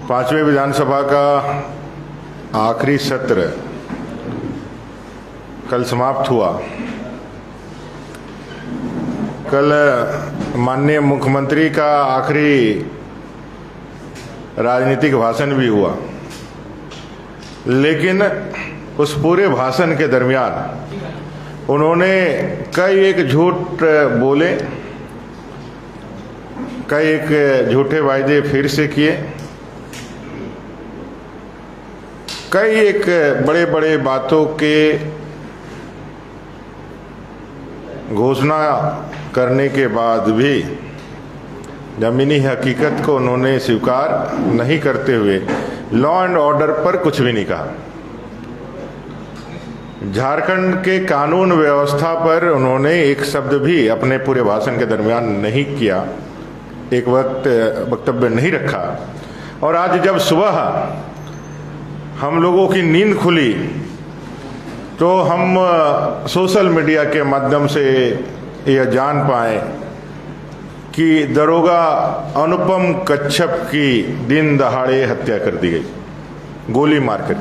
पांचवें विधानसभा का आखिरी सत्र कल समाप्त हुआ। कल माननीय मुख्यमंत्री का आखिरी राजनीतिक भाषण भी हुआ, लेकिन उस पूरे भाषण के दरमियान उन्होंने कई एक झूठ बोले, कई एक झूठे वायदे फिर से किए, कई एक बड़े बड़े बातों के घोषणा करने के बाद भी जमीनी हकीकत को उन्होंने स्वीकार नहीं करते हुए लॉ एंड ऑर्डर पर कुछ भी नहीं कहा। झारखंड के कानून व्यवस्था पर उन्होंने एक शब्द भी अपने पूरे भाषण के दरमियान नहीं किया, एक वक्तव्य नहीं रखा। और आज जब सुबह हम लोगों की नींद खुली तो हम सोशल मीडिया के माध्यम से यह जान पाए कि दरोगा अनुपम कच्छप की दिन दहाड़े हत्या कर दी गई, गोली मारकर।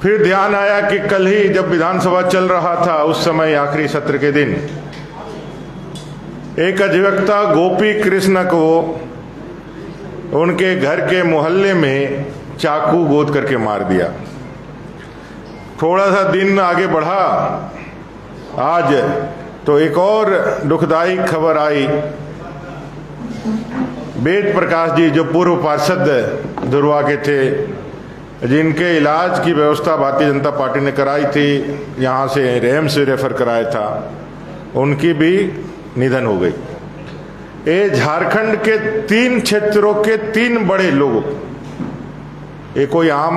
फिर ध्यान आया कि कल ही जब विधानसभा चल रहा था, उस समय आखिरी सत्र के दिन एक अधिवक्ता गोपी कृष्ण को उनके घर के मोहल्ले में चाकू गोद करके मार दिया। थोड़ा सा दिन आगे बढ़ा, आज तो एक और दुखदायी खबर आई। वेद प्रकाश जी, जो पूर्व पार्षद धुरवा के थे, जिनके इलाज की व्यवस्था भारतीय जनता पार्टी ने कराई थी, यहाँ से एम्स से रेफर कराया था, उनकी भी निधन हो गई। ये झारखंड के 3 क्षेत्रों के 3 बड़े लोगों, ये कोई आम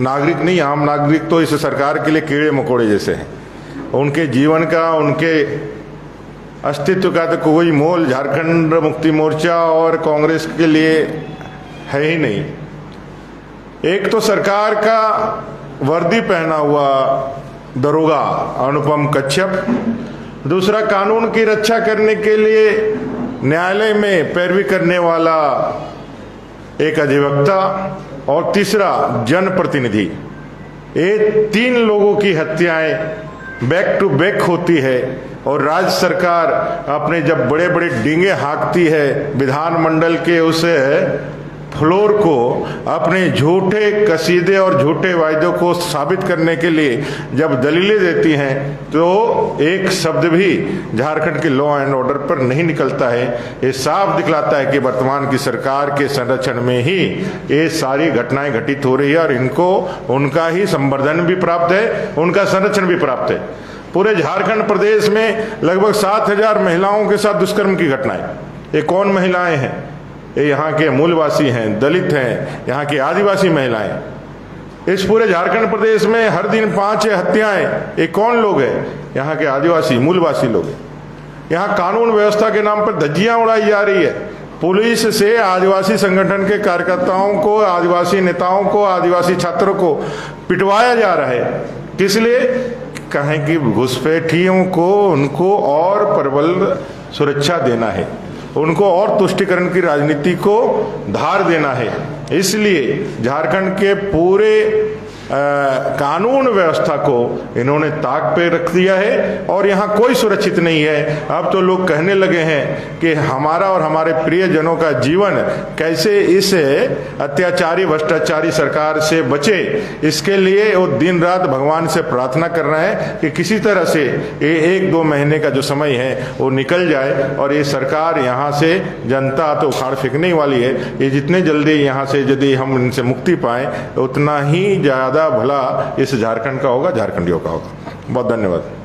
नागरिक नहीं, आम नागरिक तो इस सरकार के लिए कीड़े मकोड़े जैसे हैं। उनके जीवन का, उनके अस्तित्व का तो कोई मोल झारखंड मुक्ति मोर्चा और कांग्रेस के लिए है ही नहीं। एक तो सरकार का वर्दी पहना हुआ दरोगा अनुपम कच्छप, दूसरा कानून की रक्षा करने के लिए न्यायालय में पैरवी करने वाला एक अधिवक्ता, और तीसरा जनप्रतिनिधि। ये 3 लोगों की हत्याएं बैक टू बैक होती है और राज्य सरकार अपने जब बड़े बड़े डींगे हाँकती है विधानमंडल के उस फ्लोर को अपने झूठे कसीदे और झूठे वायदों को साबित करने के लिए जब दलीलें देती हैं, तो एक शब्द भी झारखंड के लॉ एंड ऑर्डर पर नहीं निकलता है। ये साफ दिखलाता है कि वर्तमान की सरकार के संरक्षण में ही ये सारी घटनाएं घटित हो रही है और इनको उनका ही संवर्धन भी प्राप्त है, उनका संरक्षण भी प्राप्त है। पूरे झारखंड प्रदेश में लगभग 7,000 महिलाओं के साथ दुष्कर्म की घटनाएं। ये कौन महिलाएं हैं? ये यहाँ के मूलवासी हैं, दलित हैं, यहाँ की आदिवासी महिलाएं। इस पूरे झारखंड प्रदेश में हर दिन 5 हत्याएं, ये कौन लोग हैं? यहाँ के आदिवासी मूलवासी लोग हैं। यहाँ कानून व्यवस्था के नाम पर धज्जियां उड़ाई जा रही है। पुलिस से आदिवासी संगठन के कार्यकर्ताओं को, आदिवासी नेताओं को, आदिवासी छात्रों को पिटवाया जा रहा है। किस लिए? कहें कि घुसपैठियों को उनको और प्रबल सुरक्षा देना है, उनको और तुष्टिकरण की राजनीति को धार देना है। इसलिए झारखंड के पूरे कानून व्यवस्था को इन्होंने ताक पे रख दिया है और यहाँ कोई सुरक्षित नहीं है। अब तो लोग कहने लगे हैं कि हमारा और हमारे प्रियजनों का जीवन कैसे इस अत्याचारी भ्रष्टाचारी सरकार से बचे, इसके लिए वो दिन रात भगवान से प्रार्थना कर रहे हैं कि किसी तरह से ये 1-2 महीने का जो समय है वो निकल जाए और ये सरकार यहाँ से जनता तो उखाड़ फेंकने वाली है। ये जितने जल्दी यहाँ से यदि हम इनसे मुक्ति पाएं, उतना ही ज़्यादा भला इस झारखंड का होगा, झारखंडियों का होगा। बहुत धन्यवाद।